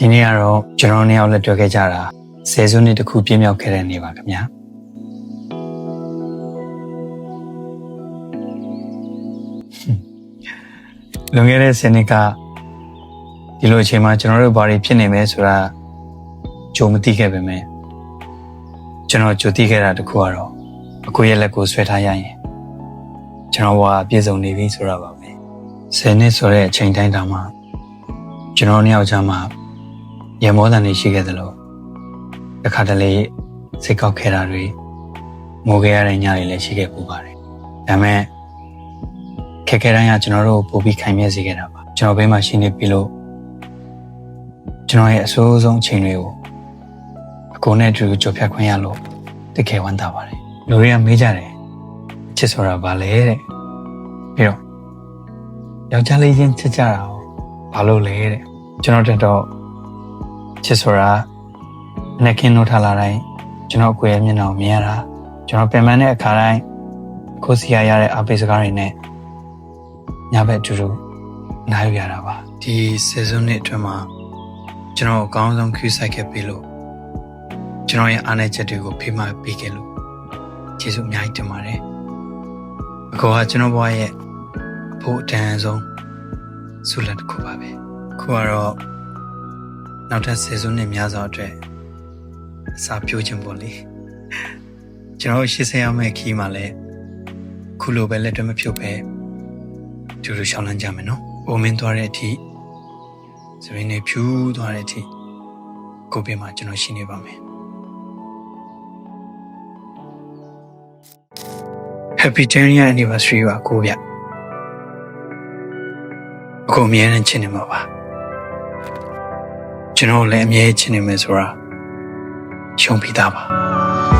ဒီနေ့ကတော့ကျွန်တော်နှစ်ယောက်လက်တွဲခဲ့ကြတာ10စုနှစ်တစ်ခုပြည့်မြောက်ခဲ့တဲ့နေ့ပါခင်ဗျာလွန်ခဲ့တဲ့10နှစ်ကဒီလိုအချိန်မှာကျွန်တော်တို့ဘာတွေဖြစ်နေမဲဆိုတာကြုံမသိခဲ့ပေမဲ့ကျွန်တော်ကြိုသိခဲ့တာတခုကတော့အကိုရဲ့လက်ကိုဆွဲထားရရင်ကျွန်တော်ဘာပြည့်စုံနေပြီဆိုတာပါပဲ10နှစ်ဆိုတဲ့အချိန်တိုင်းတာမှာကျွန်တော်နှစ်ယောက်ကြားမှာရမောတန်နေရှိခဲ့သလိုတစ်ခါတလေစိတ်ကောက်ခဲ့တာတွေငိုခဲ့ရတဲ့ညတွေလည်းရှိခဲ့ပူပါတယ်ဒါပေမဲ့ခက်ခဲတိုင်းကကျွန်တော်တို့ပို့ပြီးခိုင်မြဲစေခဲ့တာပါကျွန်တော်ဘေးမှာရှိနေပြီလို့ကျွန်တော်ရဲ့အဆိုးဆုံးအချိန်တွေကိုအကိုနဲ့အတူကြိုဖြတ်ခွင့်ရလို့တကယ်ဝမ်းသာပါတယ်လူတွေကမေးကြတယ်ချစ်ဆိုတာဘာလဲတဲ့ပြီးတော့ယောက်ျားလေးချင်းချစ်ကြတာဘာလို့လဲတဲ့ကျွန်တော်တက်တော့ချစ်ဆိုတာနဲ့ခင်းလို့ထားလာတိုင်းကျွန်တော်အကိုရဲ့မျက်နှာကိုမြင်ရတာကျွန်တော်ပြန်မှန်းတဲ့အခါတိုင်းကိုစီရတဲ့အားပေးစကားတွေနဲ့ညဘက်အတူတူနားယူရတာပါဒီစီဇန်နှစ်အတွင်းမှာကျွန်တော်အကောင်းဆုံးခူးဆိုင်ခဲ့ပြီလို့ကျွန်တော်ရဲ့အားနည်းချက်တွေကိုဖေးမှပေးခဲ့လို့ကျေးဇူးအများကြီးတင်ပါတယ်အကောကကျွန်တော်ဘဝရဲ့ဖို့အတန်ဆုံးဆုလက်တစ်ခုပါပဲခုကတော့နောက်ထပ်10စုနှစ်များစွာအတွက်အစာပြိုးခြင်းပေါ့လေကျွန်တော်80ရောက်မဲ့ခီးမှာလဲခုလိုပဲလက်တွဲမဖြုတ်ပဲတူတူရှောင်းလန်းကြမယ်နော်။အိုမင်းသွားတဲ့အထိစပင်းနေဖြူးသွားတဲ့အထိကိုပြမှာကျွန်တော်ရှိနေပါမယ်။ Happy 10th anniversary ပါကိုဗျ။အခုအမြဲတမ်းချင်နေမှာပါ။ကျွန်တော်လည်းအမြဲချင်နေမယ်ဆိုတာရှုံးပြီးသားပါ။